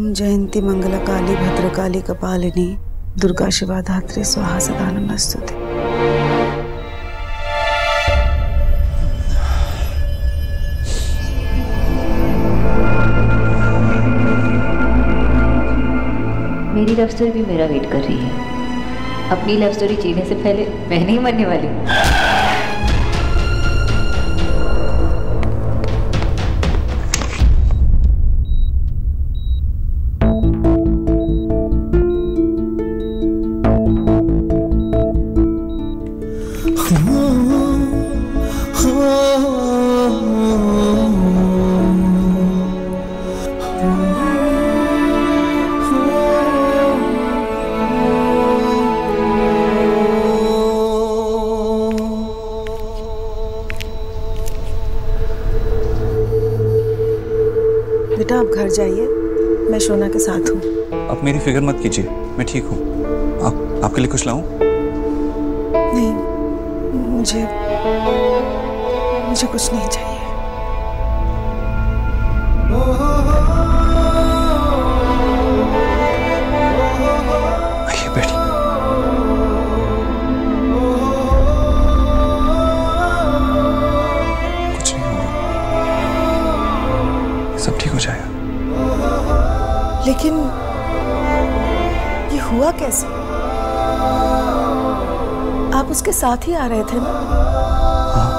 जयंती मंगलकाली भद्रकाली कपालिनी दुर्गा शिवा धात्री स्वाहा सदा नमस्तुते। मेरी लव स्टोरी भी मेरा वेट कर रही है। अपनी लव स्टोरी जीने से पहले मैं नहीं मरने वाली। बेटा आप घर जाइए, मैं शोना के साथ हूँ। आप मेरी फिक्र मत कीजिए, मैं ठीक हूँ। आपके लिए कुछ लाऊं? नहीं, मुझे कुछ नहीं चाहिए। आइए बैठिए। कुछ नहीं होगा, सब ठीक हो जाएगा। लेकिन ये हुआ कैसे? आप उसके साथ ही आ रहे थे ना? हाँ।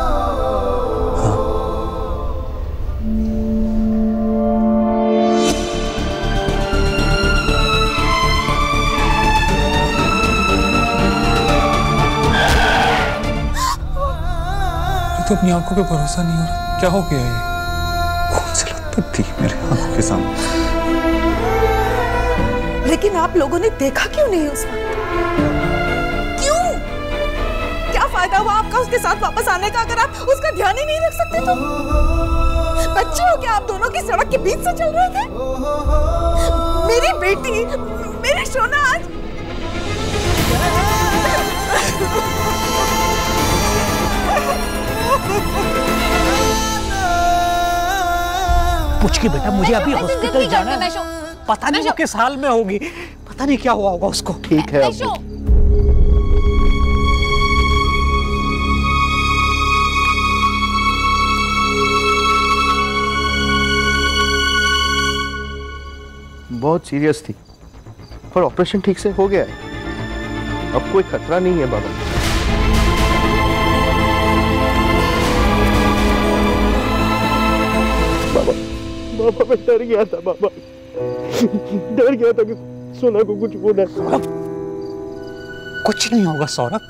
तो अपनी आंखों पे भरोसा नहीं हो रहा। क्या हो गया ये? कौन सी लत थी मेरे आंखों के सामने? लेकिन आप लोगों ने देखा क्यों नहीं उस वक्त? क्यों? क्या फायदा हुआ आपका उसके साथ वापस आने का अगर आप उसका ध्यान ही नहीं रख सकते तो? बच्चे हो क्या आप दोनों की सड़क के बीच से चल रहे थे? मेरी बेटी, मेरी शोना आज पूछ के बेटा, मुझे अभी हॉस्पिटल जाना है। पता नहीं वो किस हाल में होगी, पता नहीं क्या हुआ होगा उसको। ठीक है अब्बू। बहुत सीरियस थी पर ऑपरेशन ठीक से हो गया है। अब कोई खतरा नहीं है बाबा। बाबा मैं डर गया था बाबा, डर गया था कि सोना को कुछ होना। कुछ नहीं होगा सौरभ।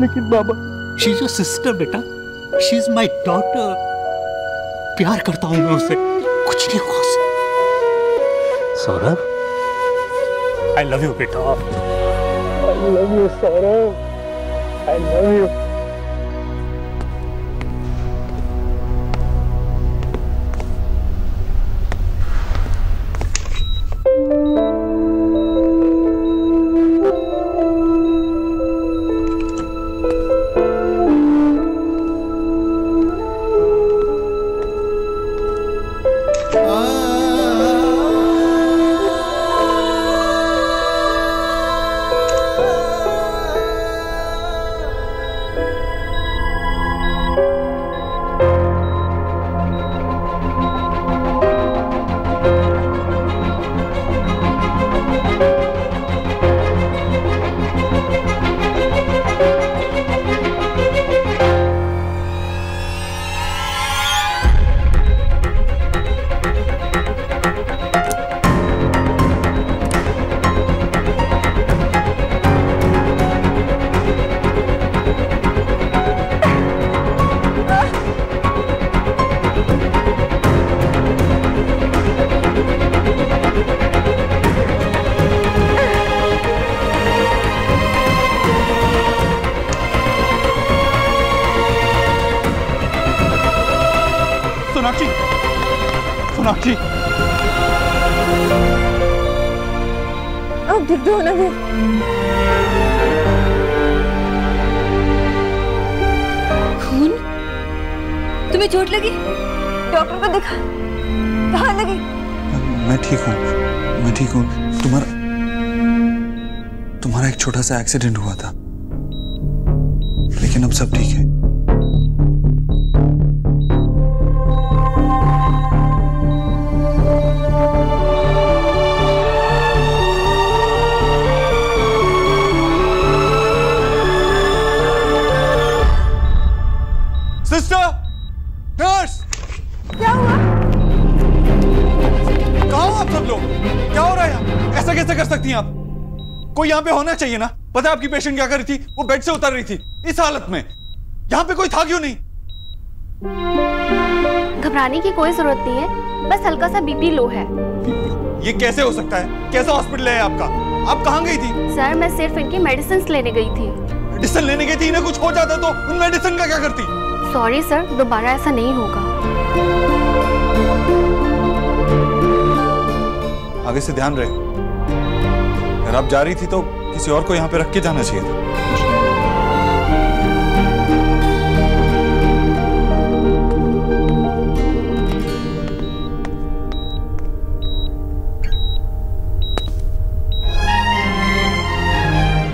लेकिन बाबा शी इज योर सिस्टर बेटा, शी इज माय डॉटर। प्यार करता हूं मैं उससे, कुछ नहीं होगा उससे। सौरभ आई लव यू बेटा। I love you Saurabh, I love you. Sonakshi, Sonakshi, अब दिख दो ना फिर। खून? तुम्हें चोट लगी? डॉक्टर को दिखा। कहाँ लगी? मैं ठीक हूँ। तुम्हारा एक छोटा सा एक्सीडेंट हुआ था, लेकिन अब सब ठीक है। सिस्टर, नर्स, क्या हुआ? कहाँ हो आप सब लोग? क्या हो रहा है यहाँ? ऐसा कैसे कर सकती हैं आप? कोई यहाँ पे होना चाहिए ना। पता है आपकी पेशेंट क्या कर रही थी? वो बेड से उतर रही थी इस हालत में। यहाँ पे कोई था क्यों नहीं? घबराने की कोई जरूरत नहीं है, बस हल्का सा बीपी लो है। ये कैसे हो सकता है? कैसा हॉस्पिटल है आपका? आप कहाँ गई थी? सर मैं सिर्फ इनकी मेडिसिन लेने गई थी। मेडिसिन लेने गई थी? इन्हें कुछ हो जाता तो उन मेडिसिन का क्या करती? सॉरी सर, दोबारा ऐसा नहीं होगा। आगे से ध्यान रहे। अगर आप जा रही थी तो किसी और को यहाँ पे रख के जाना चाहिए था।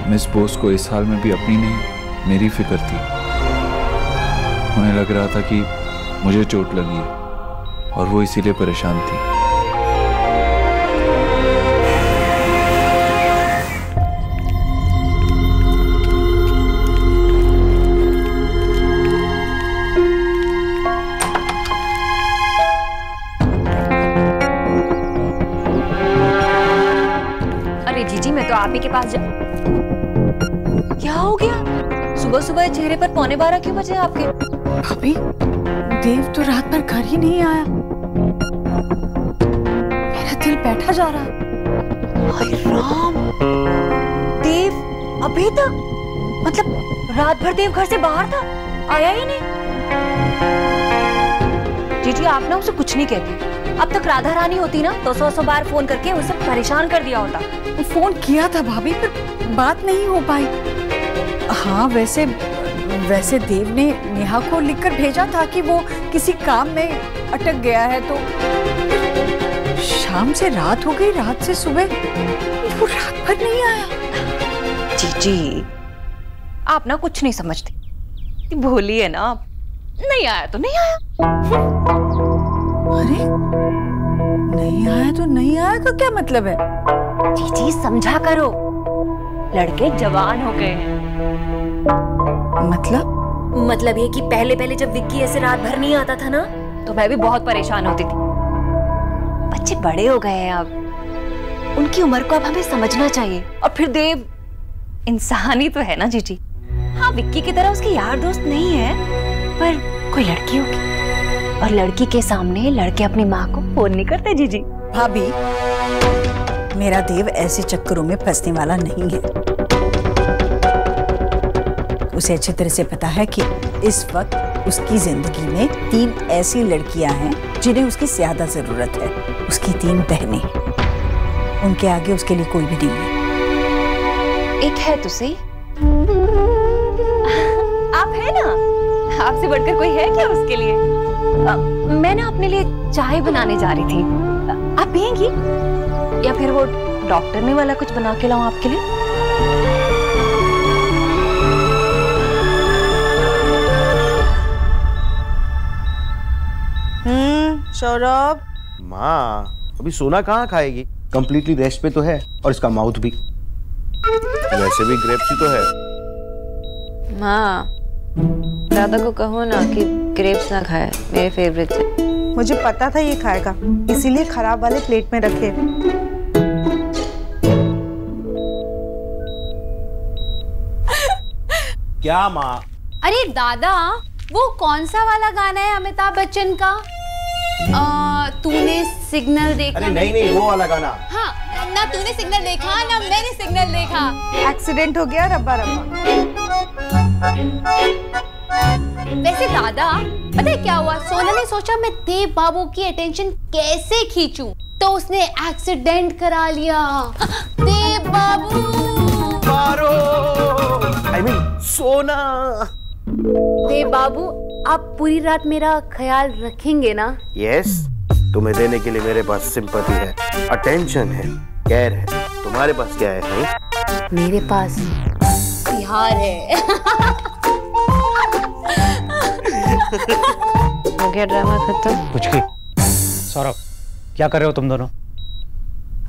मिस बोस को इस हाल में भी अपनी नहीं मेरी फिक्र थी। उन्हें लग रहा था कि मुझे चोट लगी है और वो इसीलिए परेशान थी। अरे जीजी, मैं तो आप ही के पास क्या हो गया? सुबह सुबह चेहरे पर 11:15 क्यों बजे आपके? भाभी, देव तो रात भर घर ही नहीं आया। मेरा दिल बैठा जा रहा है। हाय राम, देव अभी तक? मतलब रात भर देव घर से बाहर था, आया ही नहीं? जीजी आप ना उसे कुछ नहीं कहती। अब तक राधा रानी होती ना तो 100 बार फोन करके उसे परेशान कर दिया होता। फोन किया था भाभी, पर बात नहीं हो पाई। हाँ वैसे देव ने नेहा को लिखकर भेजा था कि वो किसी काम में अटक गया है, तो शाम से रात हो गई, रात से सुबह वो रात भर नहीं आया। जीजी आप ना कुछ नहीं समझती, भोली है ना आप। नहीं आया तो नहीं आया। अरे नहीं आया तो नहीं आया का क्या मतलब है? जीजी समझा करो, लड़के जवान हो गए हैं। मतलब ये कि पहले जब विक्की ऐसे रात भर नहीं आता था ना तो मैं भी बहुत परेशान होती थी। बच्चे बड़े हो गए हैं अब, उनकी उम्र को अब हमें समझना चाहिए। और फिर देव इंसान ही तो है ना जीजी। हाँ विक्की की तरह उसके यार दोस्त नहीं है, पर कोई लड़की होगी, और लड़की के सामने लड़के अपनी माँ को फोन नहीं करते जीजी। भाभी, मेरा देव ऐसे चक्करों में फंसने वाला नहीं है। उसे अच्छी तरह से पता है कि इस वक्त उसकी जिंदगी में 3 ऐसी लड़कियां हैं जिन्हें उसकी ज्यादा जरूरत है। उसकी 3 बहनें, उनके आगे उसके लिए कोई भी नहीं है। एक है तो सही, आप है ना, आपसे बढ़कर कोई है क्या उसके लिए? मैं ना अपने लिए चाय बनाने जा रही थी, आप पिएंगी? या फिर वो डॉक्टर ने वाला कुछ बना के लाऊं आपके लिए? सौरभ, माँ अभी सोना कहाँ खाएगी? कंप्लीटली रेस्ट पे तो है, और इसका माउथ भी वैसे भी ग्रेप्स ही तो है। माँ दादा को कहो ना कि ग्रेप्स ना खाए, मेरे फेवरेट है। मुझे पता था ये खाएगा, इसीलिए खराब वाले प्लेट में रखे। क्या माँ? अरे दादा, वो कौन सा वाला गाना है अमिताभ बच्चन का? तूने सिग्नल देखा? अरे नहीं वो वाला गाना। हाँ, ना तूने सिग्नल देखा ना मैंने सिग्नल देखा। एक्सीडेंट हो गया रब्बा रब्बा। वैसे दादा पता है क्या हुआ? सोना ने सोचा मैं देव बाबू की अटेंशन कैसे खींचूं, तो उसने एक्सीडेंट करा लिया। देव बाबू, I mean, सोना। देव बाबू, आप पूरी रात मेरा ख्याल रखेंगे ना? यस, तुम्हें देने के लिए मेरे पास सिंपैथी है, अटेंशन है, केयर है। तुम्हारे पास क्या है? नहीं? मेरे पास प्यार है। हो गया ड्रामा खत्म। कुछ की सौरभ, क्या कर रहे हो तुम दोनों?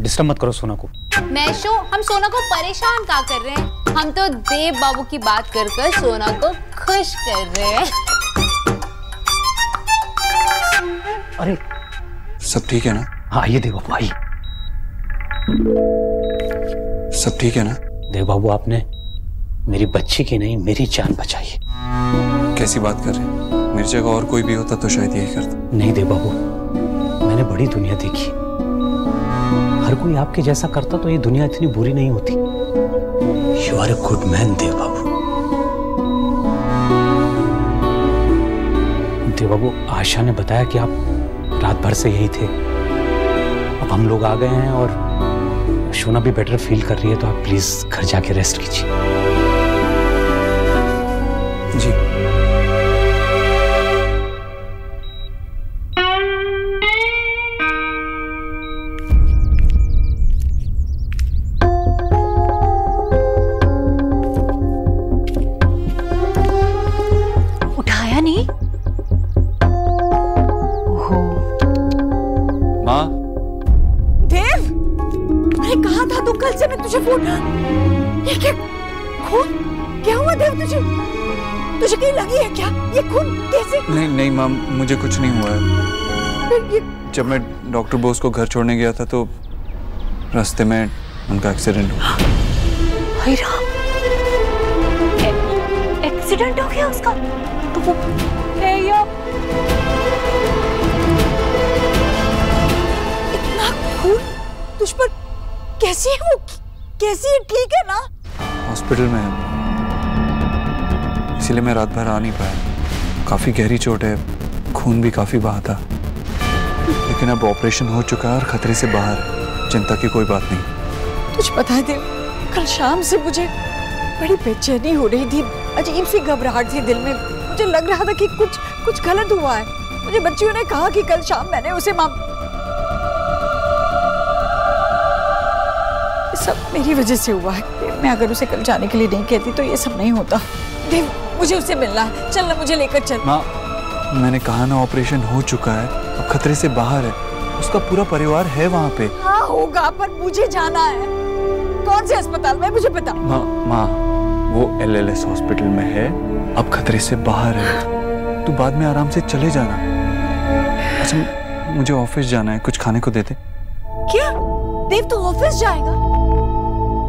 डिस्टर्ब मत करो सोना को। मैशो, हम सोना को परेशान क्या कर रहे हैं? हम तो देव बाबू की बात कर कर सोना को खुश कर रहे हैं। अरे सब ठीक है ना? हाँ आइए देव बाबू, आइए। सब ठीक है ना? देव बाबू, आपने मेरी बच्ची की नहीं मेरी जान बचाई है। कैसी बात कर रहे हैं? मेरी जगह और कोई भी होता तो शायद यही करता। नहीं देव बाबू, मैंने बड़ी दुनिया देखी। हर कोई आपके जैसा करता तो ये दुनिया इतनी बुरी नहीं होती। You are a good man Dev Babu. Dev Babu, Asha ने बताया कि आप रात भर से यही थे। अब हम लोग आ गए हैं और सोना भी बेटर फील कर रही है, तो आप प्लीज घर जाके रेस्ट कीजिए। जी। उठाया नहीं? ओहो। माँ, देव, अरे कहा था तू कल से? मैं तुझे फोन। ये क्या खून? क्या हुआ देव तुझे? तुझे कहीं लगी है क्या? ये खून कैसे? नहीं नहीं माँ, मुझे कुछ नहीं हुआ है। ये जब मैं डॉक्टर बोस को घर छोड़ने गया था तो रास्ते में उनका एक्सीडेंट हुआ। हाय राम, एक्सीडेंट हो गया उसका? तो वो है या इतना खून तुझ पर कैसी है वो? कैसी है? ठीक है ना? हॉस्पिटल में है, इसलिए मैं रात भर आ नहीं पाया। काफी गहरी चोट है, खून भी काफी बहा था, लेकिन अब ऑपरेशन हो चुका है और खतरे से बाहर है। चिंता की कोई बात नहीं। तुझे पता है देव, कल शाम से मुझे बड़ी बेचैनी हो रही थी, अजीब सी घबराहट थी दिल में। मुझे लग रहा था कि कुछ गलत हुआ है। मुझे बच्चियों ने कहा कि कल शाम मैंने उसे सब मेरी वजह से हुआ है। मैं अगर उसे कल जाने के लिए नहीं कहती तो ये सब नहीं होता। देव, मुझे उससे मिलना है। चल ना, मुझे लेकर चल। माँ, मैंने कहा ना ऑपरेशन हो चुका है, अब खतरे से बाहर है। उसका पूरा परिवार है वहाँ पे। हाँ होगा, पर मुझे जाना है। कौन से अस्पताल में? मुझे बता। माँ, वो LLS हॉस्पिटल में है, अब खतरे से बाहर है। तू बाद में आराम से चले जाना। अच्छा, मुझे ऑफिस जाना है, कुछ खाने को देते। क्या देव, तू ऑफिस जाएगा?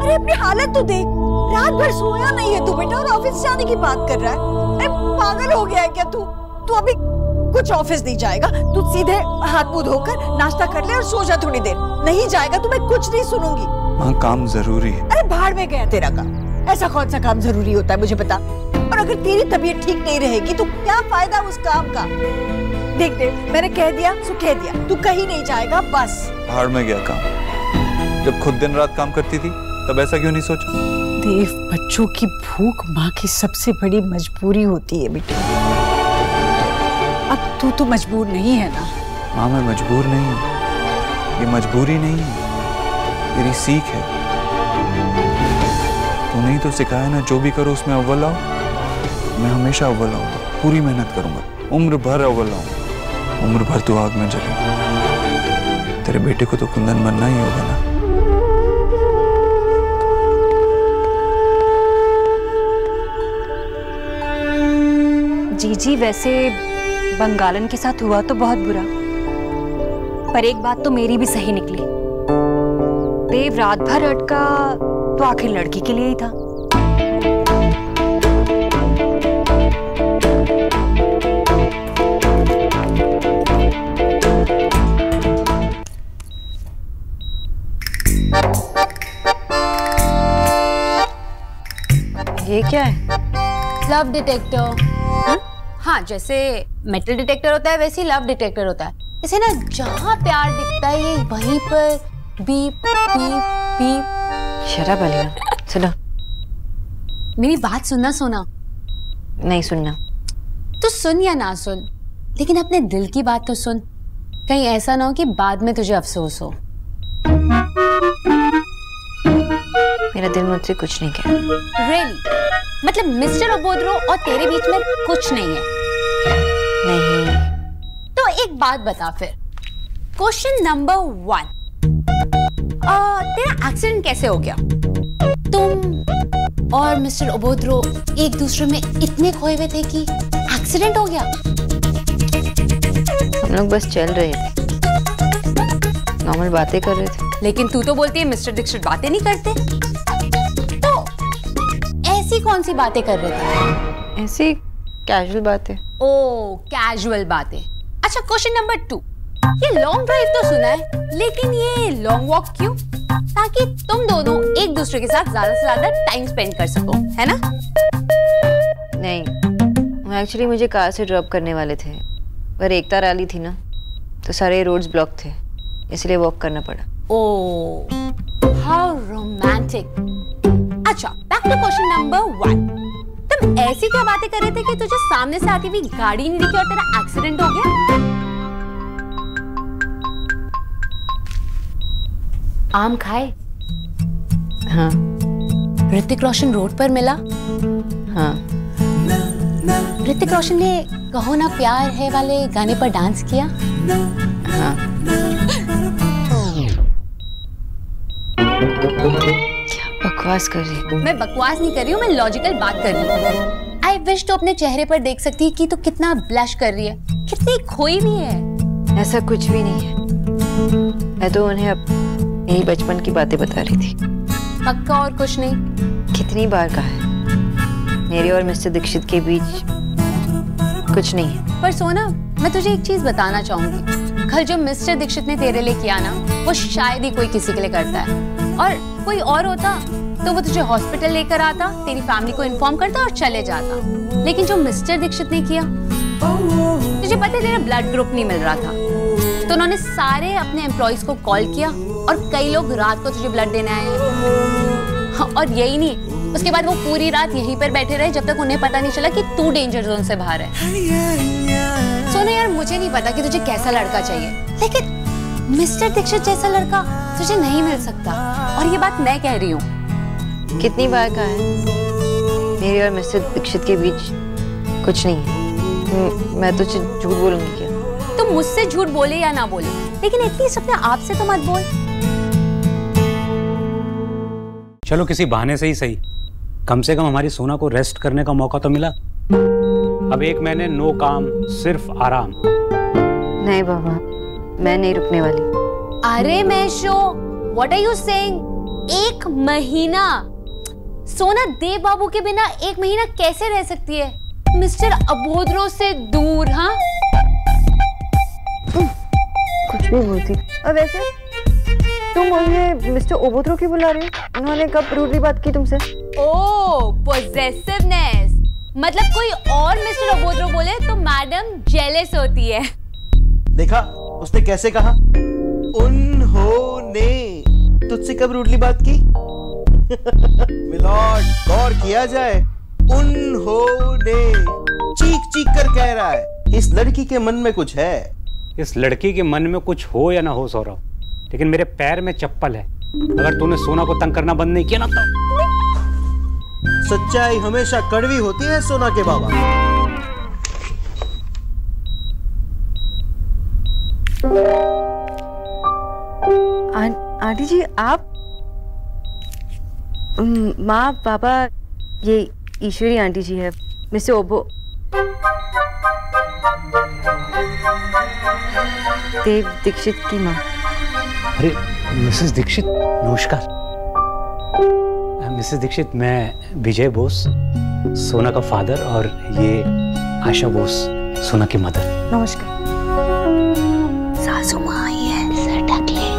अरे अपनी हालत तो देख, रात भर सोया नहीं है तू बेटा और ऑफिस जाने की बात कर रहा है। अरे पागल हो गया है क्या तू? तू अभी कुछ ऑफिस नहीं जाएगा। तू सीधे हाथ मुंह धोकर नाश्ता कर ले और सो जा थोड़ी देर। नहीं जाएगा तो मैं कुछ नहीं सुनूंगी। हाँ, काम जरूरी है। अरे भाड़ में गया तेरा काम। ऐसा कौन सा काम जरूरी होता है मुझे बता। और अगर तेरी तबीयत ठीक नहीं रहेगी तो क्या फायदा उस काम का? देख देव, मैंने कह दिया सो कह दिया, तू कहीं नहीं जाएगा बस। भाड़ में गया काम। जब खुद दिन रात काम करती थी तब ऐसा क्यों नहीं सोचा? देव, बच्चों की भूख माँ की सबसे बड़ी मजबूरी होती है बेटा। अब तू तो मजबूर नहीं है ना? माँ, मैं मजबूर नहीं हूँ, ये मजबूरी नहीं है, मेरी सीख है। तूने ही तो सिखाया ना, जो भी करो उसमें अव्वल आओ। मैं हमेशा अव्वल आऊंगा, पूरी मेहनत करूंगा, उम्र भर अव्वल आऊंगा, उम्र भर तू आग में जलेगा। तेरे बेटे को तो कुंदन बनना ही होगा ना। जी, वैसे बंगालन के साथ हुआ तो बहुत बुरा, पर एक बात तो मेरी भी सही निकली। देव रात भर अटका तो आखिर लड़की के लिए ही था। ये क्या है? Love detector. हाँ, जैसे मेटल डिटेक्टर होता है वैसे ही लव डिटेक्टर होता है। इसे ना जहाँ प्यार दिखता है ये वहीं पर बीप बीप बीप। शराब वाली सुनो। मेरी बात सुनना सोना। नहीं सुनना। तो सुन या ना सुन, लेकिन अपने दिल की बात तो सुन। कहीं ऐसा ना हो कि बाद में तुझे अफसोस हो। मेरा दिल मुझसे कुछ नहीं कह रहा। Really? मतलब मिस्टर ओबोद्रो और तेरे बीच में कुछ नहीं है? नहीं। तो एक बात बता फिर। क्वेश्चन नंबर 1, तेरा एक्सीडेंट कैसे हो गया? तुम और मिस्टर ओबोद्रो एक दूसरे में इतने खोए हुए थे कि एक्सीडेंट हो गया? हम लोग बस चल रहे थे, नॉर्मल बातें कर रहे थे। लेकिन तू तो बोलती है मिस्टर दीक्षित बातें नहीं करते, तो ऐसी कौन सी बातें कर रहे थे? ऐसी कैजुअल बातें। ओ, कैजुअल बातें। अच्छा, क्वेश्चन नंबर 2, ये लॉन्ग ड्राइव तो सुना है, लेकिन ये लॉन्ग वॉक क्यों? ताकि तुम दोनों एक दूसरे के साथ ज्यादा से ज्यादा टाइम स्पेंड कर सको, है ना? नहीं, एक्चुअली मुझे कार से ड्रॉप करने वाले थे, पर एकता रैली थी ना, तो सारे रोड्स ब्लॉक थे, इसलिए वॉक करना पड़ा। ओह, हाउ रोमांटिक। अच्छा, बैक टू क्वेश्चन नंबर 1, तुम ऐसी क्या बातें कर रहे थे कि तुझे सामने से आती हुई गाड़ी नहीं दिखी और तेरा एक्सीडेंट हो गया? आम खाए? हाँ। ऋतिक रोशन रोड पर मिला? हाँ। ऋतिक रोशन ने कहो ना प्यार है वाले गाने पर डांस किया? हाँ। क्या बकवास कर रही है? मैं बकवास नहीं कर रही हूँ, मैं लॉजिकल बात कर रही हूँ। आई विश तो अपने चेहरे पर देख सकती कि तू कितना ब्लश कर रही है, कितनी खोई भी है। ऐसा कुछ भी नहीं है, मैं तो उन्हें यही बचपन की बातें बता रही थी। पक्का और कुछ नहीं? कितनी बार कहा है, मेरे और मिस्टर दीक्षित के बीच कुछ नहीं है। पर सोना, मैं तुझे एक चीज बताना चाहूंगी, कल जो मिस्टर दीक्षित ने तेरे लिए किया ना, वो शायद ही कोई किसी के लिए करता है। और कोई और होता तो वो तुझे हॉस्पिटल लेकर आता, तेरी फैमिली को इन्फॉर्म करता और चले जाता। लेकिन जो मिस्टर दीक्षित ने किया, तुझे पता है तेरा ब्लड ग्रुप नहीं मिल रहा था, तो उन्होंने सारे अपने एम्प्लॉइज को कॉल किया और कई लोग रात को तुझे ब्लड देने आए हैं। और यही नहीं, उसके बाद वो पूरी रात यहीं पर बैठे रहे जब तक उन्हें पता नहीं चला कि तू डेंजर जोन से बाहर है। सोना यार, मुझे नहीं पता कि तुझे कैसा लड़का चाहिए, लेकिन मिस्टर दीक्षित जैसा लड़का तुझे नहीं मिल सकता, और ये बात मैं कह रही हूँ। कितनी बार कहा है, मेरे और मिस्टर दीक्षित के बीच कुछ नहीं है। मैं तुझे झूठ बोलूंगी क्या? तुम मुझसे झूठ बोले या ना बोले, लेकिन एटलीस्ट अपने आप से तो मत बोल। चलो किसी बहाने से ही सही, कम से कम हमारी सोना को रेस्ट करने का मौका तो मिला। अब 1 महीने नो काम, सिर्फ आराम। नहीं बाबा, मैं नहीं रुकने वाली। अरे Meesho, what are you saying? 1 महीना? सोना देव बाबू के बिना 1 महीना कैसे रह सकती है, मिस्टर ओबोद्रो से दूर? हाँ, कुछ भी बोलती। और वैसे तुम मुझे मिस्टर ओबोद्रो क्यों बुला रही हो? उन्होंने कब रूडली बात की तुमसे? ओह, पॉसेसिवनेस। मतलब कोई और मिस्टर ओबोद्रो बोले तो मैडम जेलस होती है। देखा उसने कैसे कहा, उन्होंने तुझसे कब रूडली बात की? मिलॉर्ड, गौर किया जाए, उन्होंने चीख चीख कर कह रहा है, इस लड़की के मन में कुछ है। इस लड़की के मन में कुछ हो या ना हो सौरभ, लेकिन मेरे पैर में चप्पल है। अगर तूने सोना को तंग करना बंद नहीं किया ना तो। सच्चाई हमेशा कड़वी होती है सोना के बाबा। आंटी जी, आप? माँ, पापा, ये ईश्वरी आंटी जी है, मिस्टर ओबो देव दीक्षित की माँ। अरे मिसेस दीक्षित, नमस्कार। मिसेस दीक्षित, मैं विजय बोस, सोना का फादर, और ये आशा बोस, सोना की मदर। नमस्कार। सासू माँ आई है, सर ढक ले।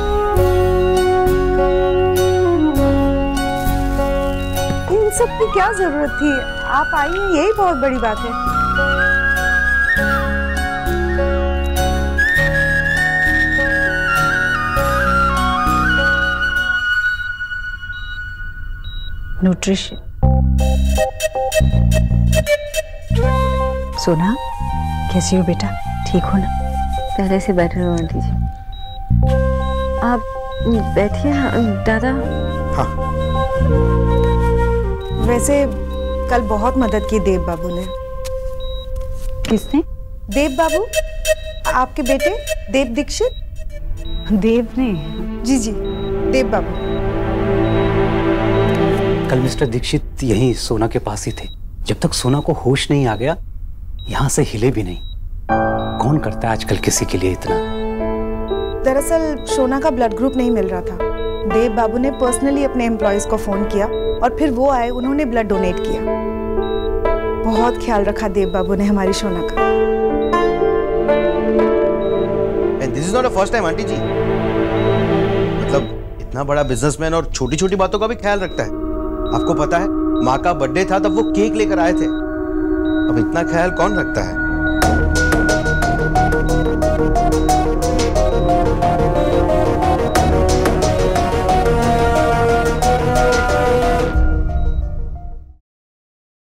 इन सब की क्या जरूरत थी? आप आई हैं, यही बहुत बड़ी बात है। न्यूट्रिशन। सोना, कैसी हो बेटा? ठीक हो ना? पहले से बैठे रहो आंटी जी। आप बैठिए दादा। हाँ। वैसे कल बहुत मदद की देव बाबू ने। किसने? देव बाबू, आपके बेटे देव दीक्षित। देव ने? जी जी, देव बाबू। कल मिस्टर दीक्षित यहीं सोना के पास ही थे। जब तक सोना को होश नहीं आ गया यहाँ से हिले भी नहीं। कौन करता है आजकल किसी के लिए इतना? दरअसल सोना का ब्लड ग्रुप नहीं मिल रहा था। देव बाबू ने पर्सनली अपने एम्प्लॉयज को फोन किया और फिर वो आए, उन्होंने ब्लड डोनेट किया। बहुत ख्याल रखा देव बाबू ने हमारी सोना का। And this is not a first time, aunty ji. मतलब इतना बड़ा बिजनेसमैन और छोटी छोटी बातों का भी ख्याल रखता है। आपको पता है माँ का बर्थडे था तब वो केक लेकर आए थे। अब इतना ख्याल कौन रखता है?